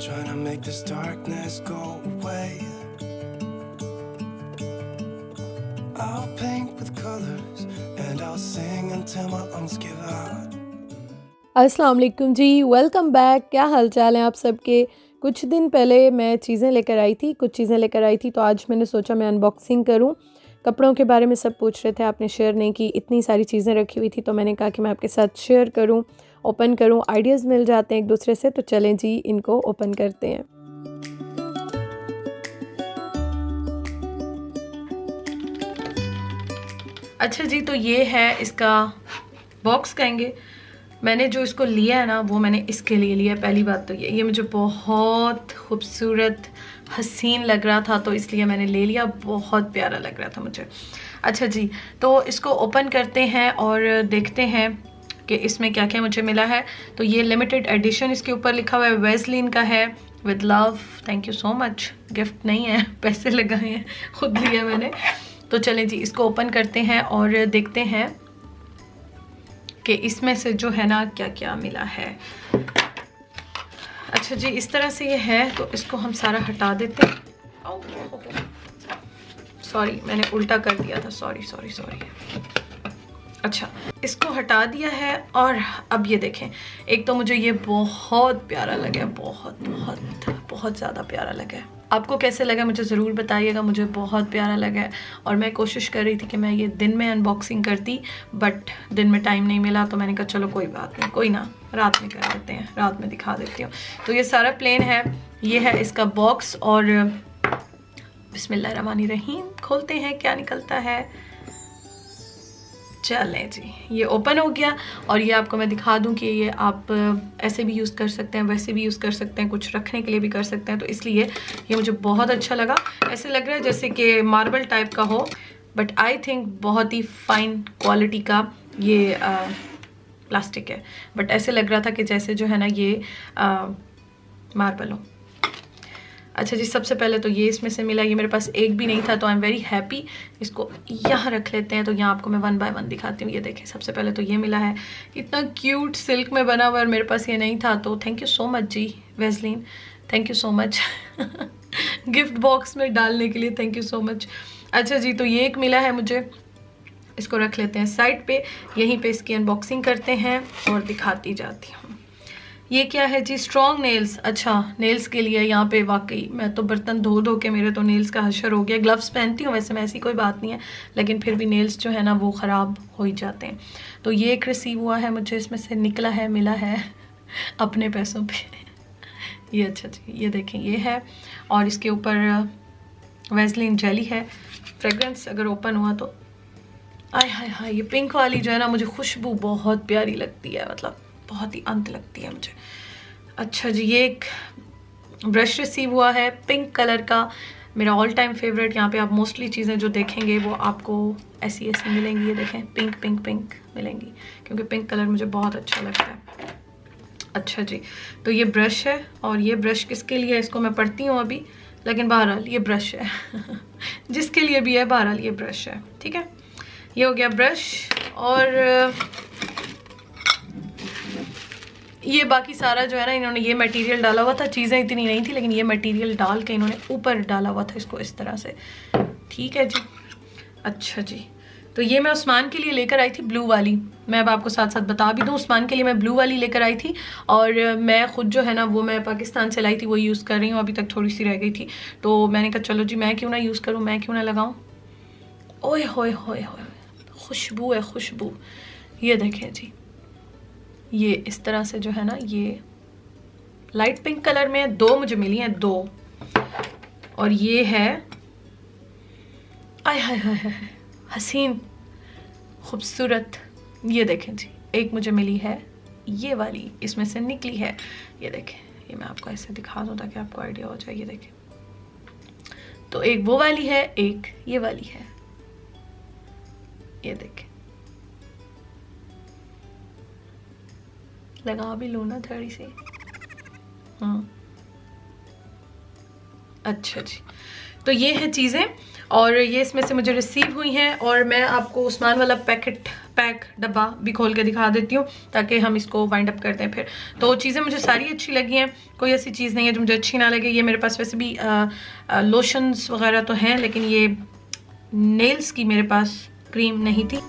trying to make this darkness go away. I'll paint with colors and I'll sing until my lungs give out. अस्सलाम वालेकुम जी, welcome back. क्या हाल चाल है आप सबके। कुछ दिन पहले मैं चीज़ें लेकर आई थी, तो आज मैंने सोचा मैं अनबॉक्सिंग करूं। कपड़ों के बारे में सब पूछ रहे थे, आपने शेयर नहीं की, इतनी सारी चीज़ें रखी हुई थी, तो मैंने कहा कि मैं आपके साथ शेयर करूं, ओपन करूं, आइडियाज़ मिल जाते हैं एक दूसरे से। तो चलें जी, इनको ओपन करते हैं। अच्छा जी, तो ये है इसका बॉक्स कहेंगे। मैंने जो इसको लिया है ना, वो मैंने इसके लिए लिया है। पहली बात तो ये मुझे बहुत खूबसूरत हसीन लग रहा था, तो इसलिए मैंने ले लिया। बहुत प्यारा लग रहा था मुझे। अच्छा जी, तो इसको ओपन करते हैं और देखते हैं कि इसमें क्या क्या मुझे मिला है। तो ये लिमिटेड एडिशन इसके ऊपर लिखा हुआ है, वेस्लिन का है, with love. Thank you so much. Gift नहीं है, पैसे लगाए हैं, खुद लिया मैंने। तो चलें जी, इसको ओपन करते हैं और देखते हैं कि इसमें से जो है ना क्या क्या मिला है। अच्छा जी, इस तरह से ये है, तो इसको हम सारा हटा देते हैं। सॉरी, मैंने उल्टा कर दिया था, सॉरी। अच्छा, इसको हटा दिया है और अब ये देखें। एक तो मुझे ये बहुत प्यारा लगा, बहुत ज़्यादा प्यारा लगा। आपको कैसे लगा मुझे ज़रूर बताइएगा। मुझे बहुत प्यारा लगा और मैं कोशिश कर रही थी कि मैं ये दिन में अनबॉक्सिंग करती, बट दिन में टाइम नहीं मिला, तो मैंने कहा चलो कोई बात नहीं, कोई ना, रात में कर देते हैं, रात में दिखा देती हूँ। तो ये सारा प्लेन है, ये है इसका बॉक्स। और बिस्मिल्लाहिर्रहमानिर्रहीम, खोलते हैं क्या निकलता है। चलें जी, ये ओपन हो गया। और ये आपको मैं दिखा दूं कि ये आप ऐसे भी यूज़ कर सकते हैं, वैसे भी यूज़ कर सकते हैं, कुछ रखने के लिए भी कर सकते हैं। तो इसलिए ये मुझे बहुत अच्छा लगा। ऐसे लग रहा है जैसे कि मार्बल टाइप का हो, बट आई थिंक बहुत ही फाइन क्वालिटी का ये प्लास्टिक है। बट ऐसे लग रहा था कि जैसे जो है ना ये मार्बल हो। अच्छा जी, सबसे पहले तो ये इसमें से मिला। ये मेरे पास एक भी नहीं था, तो आई एम वेरी हैप्पी। इसको यहाँ रख लेते हैं। तो यहाँ आपको मैं 1 बाय 1 दिखाती हूँ। ये देखें, सबसे पहले तो ये मिला है, इतना क्यूट सिल्क में बना हुआ, और मेरे पास ये नहीं था। तो thank you so much ji Vaseline, thank you so much gift box में डालने के लिए, थैंक यू सो मच। अच्छा जी, तो ये एक मिला है मुझे, इसको रख लेते हैं साइड पे। यहीं पे इसकी अनबॉक्सिंग करते हैं और दिखाती जाती हूँ। ये क्या है जी, स्ट्रॉन्ग नेल्स। अच्छा, नेल्स के लिए यहाँ पे वाकई मैं तो बर्तन धो के मेरे तो नेल्स का हशर हो गया। ग्लव्स पहनती हूँ वैसे मैं, ऐसी कोई बात नहीं है, लेकिन फिर भी नेल्स जो है ना वो ख़राब हो ही जाते हैं। तो ये एक रिसीव हुआ है मुझे, इसमें से निकला है, मिला है अपने पैसों पे ये अच्छा जी, ये देखें, ये है। और इसके ऊपर वेस्लिन जेली है। फ्रेगरेंस अगर ओपन हुआ तो आय हाय हाय, ये पिंक वाली जो है ना, मुझे खुशबू बहुत प्यारी लगती है, मतलब बहुत ही अंत लगती है मुझे। अच्छा जी, ये एक ब्रश रिसीव हुआ है पिंक कलर का, मेरा ऑल टाइम फेवरेट। यहाँ पे आप मोस्टली चीज़ें जो देखेंगे वो आपको ऐसी मिलेंगी। ये देखें, पिंक मिलेंगी, क्योंकि पिंक कलर मुझे बहुत अच्छा लगता है। अच्छा जी, तो ये ब्रश है, और ये ब्रश किसके लिए है इसको मैं पढ़ती हूँ अभी, लेकिन बहरहाल ये ब्रश है जिसके लिए भी है, बहरहाल ये ब्रश है, ठीक है। ये हो गया ब्रश। और ये बाकी सारा जो है ना, इन्होंने ये मटेरियल डाला हुआ था, चीज़ें इतनी नहीं थी, लेकिन ये मटेरियल डाल के इन्होंने ऊपर डाला हुआ था इसको इस तरह से, ठीक है जी। अच्छा जी, तो ये मैं उस्मान के लिए लेकर आई थी ब्लू वाली। मैं अब आपको साथ साथ बता भी दूँ, उस्मान के लिए मैं ब्लू वाली लेकर आई थी, और मैं ख़ुद जो है ना वो मैं पाकिस्तान से लाई थी, वो यूज़ कर रही हूँ। अभी तक थोड़ी सी रह गई थी, तो मैंने कहा चलो जी, मैं क्यों ना यूज़ करूँ, मैं क्यों ना लगाऊँ। ओए होए होए होए, खुशबू है खुशबू। ये देखें जी, ये इस तरह से जो है ना, ये लाइट पिंक कलर में 2 मुझे मिली हैं, 2। और ये है आय हाय हाय हाय, हसीन खूबसूरत। ये देखें जी, एक मुझे मिली है ये वाली, इसमें से निकली है। ये देखें, ये मैं आपको ऐसे दिखा दूँ ताकि आपको आइडिया हो जाए। ये देखें, तो एक वो वाली है, एक ये वाली है। ये देखें, लगा भी लो ना थोड़ी सी। अच्छा जी, तो ये हैं चीज़ें, और ये इसमें से मुझे रिसीव हुई हैं। और मैं आपको उस्मान वाला पैक डब्बा भी खोल के दिखा देती हूँ ताकि हम इसको वाइंड अप करते हैं फिर। तो चीज़ें मुझे सारी अच्छी लगी हैं, कोई ऐसी चीज़ नहीं है जो मुझे अच्छी ना लगे। ये मेरे पास वैसे भी लोशंस वगैरह तो हैं, लेकिन ये नेल्स की मेरे पास क्रीम नहीं थी।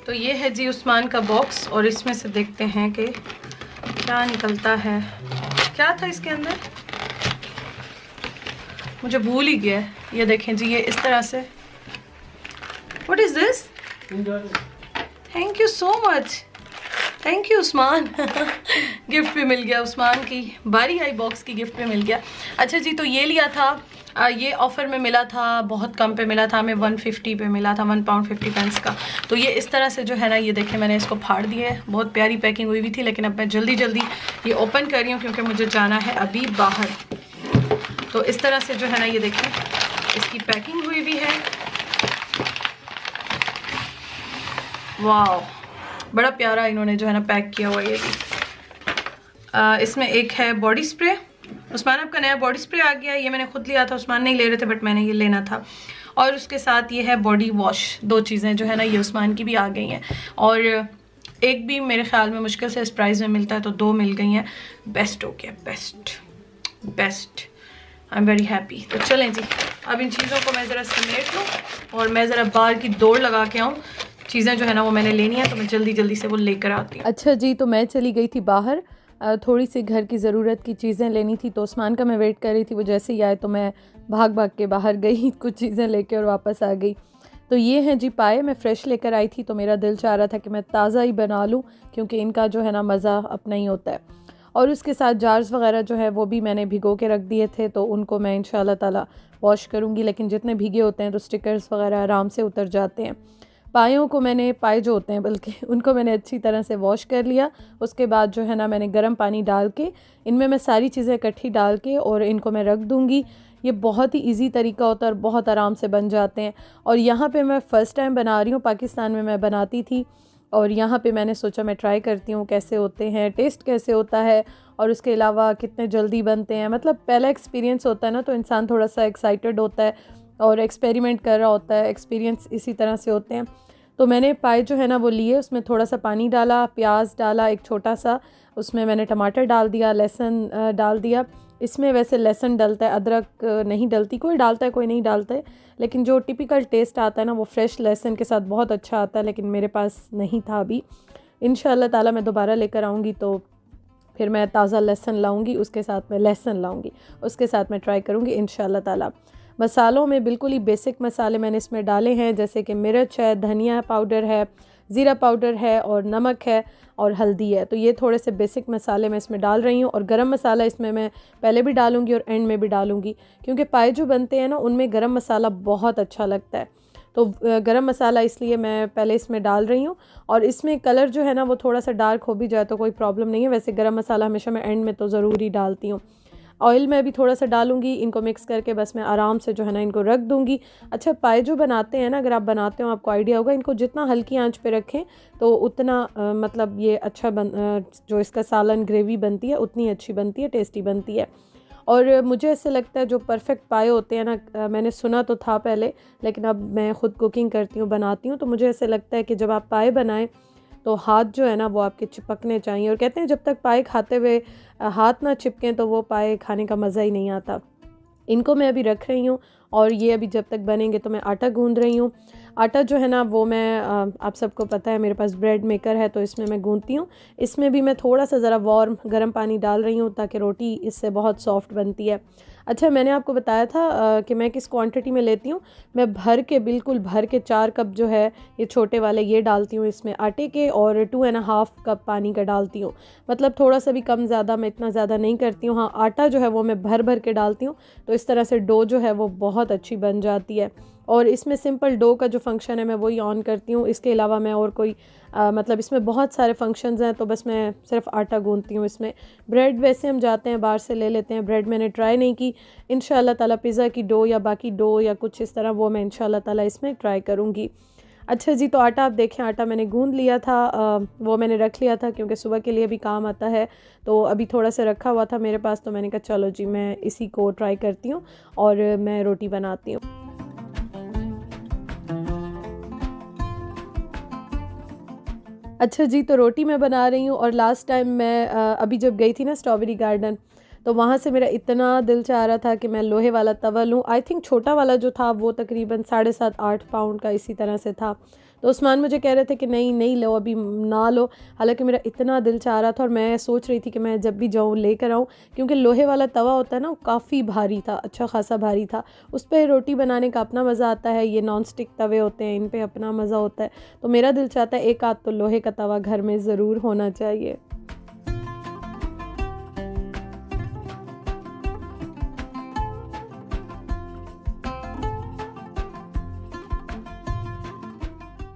तो ये है जी उस्मान का बॉक्स, और इसमें से देखते हैं कि क्या निकलता है। क्या था इसके अंदर मुझे भूल ही गया है। ये देखें जी, ये इस तरह से। What is this? Thank you so much, thank you Usman. Gift भी मिल गया, उस्मान की बारी आई, बॉक्स की गिफ्ट भी मिल गया। अच्छा जी, तो ये लिया था, ये ऑफ़र में मिला था, बहुत कम पे मिला था हमें, 150 पे मिला था, £1.50 का। तो ये इस तरह से जो है ना, ये देखें मैंने इसको फाड़ दिया है। बहुत प्यारी पैकिंग हुई हुई थी, लेकिन अब मैं जल्दी जल्दी ये ओपन कर रही हूँ क्योंकि मुझे जाना है अभी बाहर। तो इस तरह से जो है ना, ये देखें इसकी पैकिंग हुई हुई है। वाह, बड़ा प्यारा इन्होंने जो है ना पैक किया हुआ है। ये इसमें एक है बॉडी स्प्रे। उस्मान आपका नया बॉडी स्प्रे आ गया है, ये मैंने खुद लिया था, उस्मान नहीं ले रहे थे बट मैंने ये लेना था। और उसके साथ ये है बॉडी वॉश। 2 चीज़ें जो है ना, ये उस्मान की भी आ गई हैं, और एक भी मेरे ख्याल में मुश्किल से इस प्राइस में मिलता है, तो 2 मिल गई हैं। बेस्ट हो गया, best. I am very happy. तो चलें जी, अब इन चीज़ों को मैं ज़रा समेट लूँ और मैं ज़रा बाहर की दौड़ लगा के आऊँ। चीज़ें जो है ना वो मैंने लेनी है, तो मैं जल्दी जल्दी से वो लेकर आती हूँ। अच्छा जी, तो मैं चली गई थी बाहर, थोड़ी सी घर की ज़रूरत की चीज़ें लेनी थी। तो उस्मान का मैं वेट कर रही थी, वो जैसे ही आए तो मैं भाग भाग के बाहर गई कुछ चीज़ें लेके और वापस आ गई। तो ये हैं जी पाए, मैं फ़्रेश लेकर आई थी, तो मेरा दिल चाह रहा था कि मैं ताज़ा ही बना लूँ क्योंकि इनका जो है ना मज़ा अपना ही होता है। और उसके साथ जार्स वगैरह जो है वो भी मैंने भिगो के रख दिए थे, तो उनको मैं इंशाल्लाह ताला वॉश करूँगी। लेकिन जितने भीगे होते हैं तो स्टिकर्स वगैरह आराम से उतर जाते हैं। पायों को मैंने, पाए जो होते हैं बल्कि, उनको मैंने अच्छी तरह से वॉश कर लिया। उसके बाद जो है ना, मैंने गर्म पानी डाल के इनमें मैं सारी चीज़ें इकट्ठी डाल के और इनको मैं रख दूँगी। ये बहुत ही इजी तरीका होता है और बहुत आराम से बन जाते हैं। और यहाँ पे मैं फ़र्स्ट टाइम बना रही हूँ, पाकिस्तान में मैं बनाती थी और यहाँ पे मैंने सोचा मैं ट्राई करती हूँ कैसे होते हैं, टेस्ट कैसे होता है, और उसके अलावा कितने जल्दी बनते हैं। मतलब पहला एक्सपीरियंस होता है ना, तो इंसान थोड़ा सा एक्साइटेड होता है और एक्सपेरिमेंट कर रहा होता है। एक्सपीरियंस इसी तरह से होते हैं। तो मैंने पाए जो है ना वो लिए, उसमें थोड़ा सा पानी डाला, प्याज डाला एक छोटा सा, उसमें मैंने टमाटर डाल दिया, लहसुन डाल दिया। इसमें वैसे लहसुन डलता है, अदरक नहीं डलती, कोई डालता है कोई नहीं डालता है, लेकिन जो टिपिकल टेस्ट आता है ना वो फ्रेश लहसुन के साथ बहुत अच्छा आता है, लेकिन मेरे पास नहीं था अभी। इंशाल्लाह ताला मैं दोबारा लेकर आऊँगी तो फिर मैं ताज़ा लहसुन लाऊँगी, उसके साथ मैं लहसुन लाऊँगी, उसके साथ मैं ट्राई करूँगी इंशाल्लाह ताला। मसालों में बिल्कुल ही बेसिक मसाले मैंने इसमें डाले हैं, जैसे कि मिर्च है, धनिया पाउडर है, ज़ीरा पाउडर है और नमक है और हल्दी है। तो ये थोड़े से बेसिक मसाले मैं इसमें डाल रही हूँ। और गरम मसाला इसमें मैं पहले भी डालूँगी और एंड में भी डालूँगी, क्योंकि पाए जो बनते हैं ना उनमें गरम मसाला बहुत अच्छा लगता है। तो गरम मसाला इसलिए मैं पहले इसमें डाल रही हूँ। और इसमें कलर जो है ना वो थोड़ा सा डार्क हो भी जाए तो कोई प्रॉब्लम नहीं है। वैसे गरम मसाला हमेशा मैं एंड में तो ज़रूर ही डालती हूँ। ऑयल मैं भी थोड़ा सा डालूंगी, इनको मिक्स करके बस मैं आराम से जो है ना इनको रख दूंगी। अच्छा, पाए जो बनाते हैं ना, अगर आप बनाते हो आपको आइडिया होगा, इनको जितना हल्की आंच पे रखें तो उतना मतलब ये अच्छा जो इसका सालन ग्रेवी बनती है उतनी अच्छी बनती है, टेस्टी बनती है। और मुझे ऐसे लगता है जो परफेक्ट पाए होते हैं ना, मैंने सुना तो था पहले, लेकिन अब मैं ख़ुद कुकिंग करती हूँ, बनाती हूँ, तो मुझे ऐसे लगता है कि जब आप पाए बनाएं तो हाथ जो है ना वो आपके चिपकने चाहिए। और कहते हैं जब तक पाए खाते हुए हाथ ना चिपकें तो वो पाए खाने का मज़ा ही नहीं आता। इनको मैं अभी रख रही हूँ और ये अभी जब तक बनेंगे तो मैं आटा गूंद रही हूँ। आटा जो है ना वो मैं, आप सबको पता है मेरे पास ब्रेड मेकर है तो इसमें मैं गूंदती हूँ। इसमें भी मैं थोड़ा सा ज़रा वार्म गर्म पानी डाल रही हूँ ताकि रोटी इससे बहुत सॉफ्ट बनती है। अच्छा, मैंने आपको बताया था कि मैं किस क्वांटिटी में लेती हूँ। मैं भर के, बिल्कुल भर के 4 कप जो है ये छोटे वाले ये डालती हूँ इसमें आटे के, और 2.5 कप पानी का डालती हूँ। मतलब थोड़ा सा भी कम ज़्यादा मैं इतना ज़्यादा नहीं करती हूँ। हाँ, आटा जो है वो मैं भर भर के डालती हूँ, तो इस तरह से डो जो है वो बहुत अच्छी बन जाती है। और इसमें सिंपल डो का जो फंक्शन है मैं वही ऑन करती हूँ। इसके अलावा मैं और कोई मतलब इसमें बहुत सारे फंक्शंस हैं, तो बस मैं सिर्फ आटा गूंदती हूँ इसमें। ब्रेड वैसे हम जाते हैं बाहर से ले लेते हैं, ब्रेड मैंने ट्राई नहीं की। इंशाल्लाह ताला पिज़्ज़ा की डो या बाकी डो या कुछ इस तरह वो मैं इंशाल्लाह ताला इसमें ट्राई करूँगी। अच्छा जी, तो आटा आप देखें, आटा मैंने गूंद लिया था, वो मैंने रख लिया था क्योंकि सुबह के लिए भी काम आता है। तो अभी थोड़ा सा रखा हुआ था मेरे पास, तो मैंने कहा चलो जी मैं इसी को ट्राई करती हूँ और मैं रोटी बनाती हूँ। अच्छा जी, तो रोटी मैं बना रही हूँ और लास्ट टाइम मैं अभी जब गई थी ना स्ट्रॉबेरी गार्डन, तो वहाँ से मेरा इतना दिल चाह रहा था कि मैं लोहे वाला तवा लूँ। आई थिंक छोटा वाला जो था वो तकरीबन 7.5-8 पाउंड का इसी तरह से था। तो उस्मान मुझे कह रहे थे कि नहीं नहीं लो, अभी ना लो। हालांकि मेरा इतना दिल चाह रहा था और मैं सोच रही थी कि मैं जब भी जाऊँ लेकर आऊँ, क्योंकि लोहे वाला तवा होता है ना, वो काफ़ी भारी था, अच्छा खासा भारी था। उस पर रोटी बनाने का अपना मज़ा आता है। ये नॉन स्टिक तवे होते हैं, इन पर अपना मज़ा होता है। तो मेरा दिल चाहता है एक आध तो लोहे का तवा घर में ज़रूर होना चाहिए।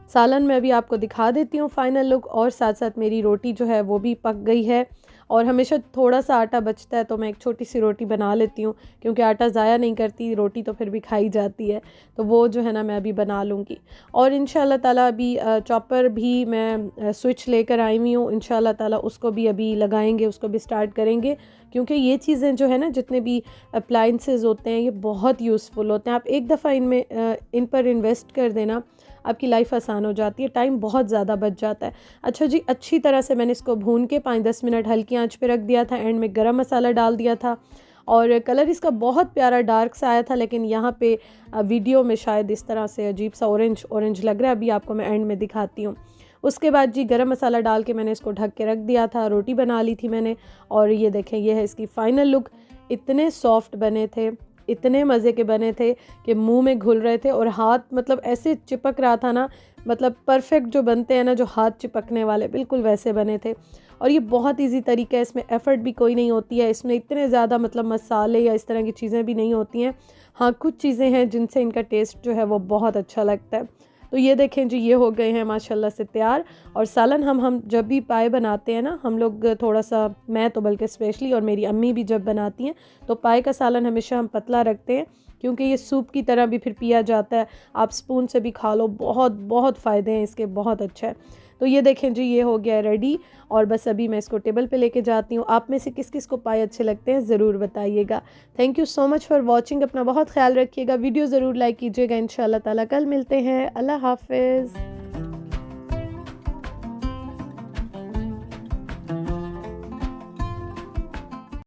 सालन मैं अभी आपको दिखा देती हूँ फाइनल लुक, और साथ साथ मेरी रोटी जो है वो भी पक गई है। और हमेशा थोड़ा सा आटा बचता है तो मैं एक छोटी सी रोटी बना लेती हूँ, क्योंकि आटा ज़ाया नहीं करती रोटी, तो फिर भी खाई जाती है। तो वो जो है ना मैं अभी बना लूँगी। और इंशाल्लाह ताला अभी चॉपर भी मैं स्विच लेकर आई हुई हूँ। इंशाल्लाह ताला उसको भी अभी लगाएंगे, उसको भी स्टार्ट करेंगे, क्योंकि ये चीज़ें जो है ना, जितने भी अप्लाइंसेस होते हैं ये बहुत यूज़फुल होते हैं। आप एक दफ़ा इनमें इन पर इन्वेस्ट कर देना, आपकी लाइफ आसान हो जाती है, टाइम बहुत ज़्यादा बच जाता है। अच्छा जी, अच्छी तरह से मैंने इसको भून के 5-10 मिनट हल्की आंच पे रख दिया था। एंड में गरम मसाला डाल दिया था और कलर इसका बहुत प्यारा डार्क सा आया था, लेकिन यहाँ पे वीडियो में शायद इस तरह से अजीब सा ऑरेंज ऑरेंज लग रहा है। अभी आपको मैं एंड में दिखाती हूँ। उसके बाद जी गरम मसाला डाल के मैंने इसको ढक के रख दिया था। रोटी बना ली थी मैंने, और ये देखें ये है इसकी फ़ाइनल लुक। इतने सॉफ्ट बने थे, इतने मज़े के बने थे कि मुंह में घुल रहे थे, और हाथ मतलब ऐसे चिपक रहा था ना, मतलब परफेक्ट जो बनते हैं ना, जो हाथ चिपकने वाले, बिल्कुल वैसे बने थे। और ये बहुत इजी तरीका है, इसमें एफ़र्ट भी कोई नहीं होती है, इसमें इतने ज़्यादा मतलब मसाले या इस तरह की चीज़ें भी नहीं होती हैं। हाँ, कुछ चीज़ें हैं जिनसे इनका टेस्ट जो है वो बहुत अच्छा लगता है। तो ये देखें जी, ये हो गए हैं माशाल्लाह से तैयार। और सालन हम जब भी पाए बनाते हैं ना हम लोग, थोड़ा सा मैं तो बल्कि स्पेशली, और मेरी अम्मी भी जब बनाती हैं, तो पाए का सालन हमेशा हम पतला रखते हैं, क्योंकि ये सूप की तरह भी फिर पिया जाता है। आप स्पून से भी खा लो, बहुत बहुत फ़ायदे हैं इसके, बहुत अच्छा है। तो ये देखें जी, ये हो गया है रेडी, और बस अभी मैं इसको टेबल पे लेके जाती हूँ। आप में से किस किस को पाए अच्छे लगते हैं ज़रूर बताइएगा। Thank you so much for watching. अपना बहुत ख्याल रखिएगा, वीडियो ज़रूर लाइक कीजिएगा। इंशाल्लाह ताला कल मिलते हैं। अल्लाह हाफ़िज़।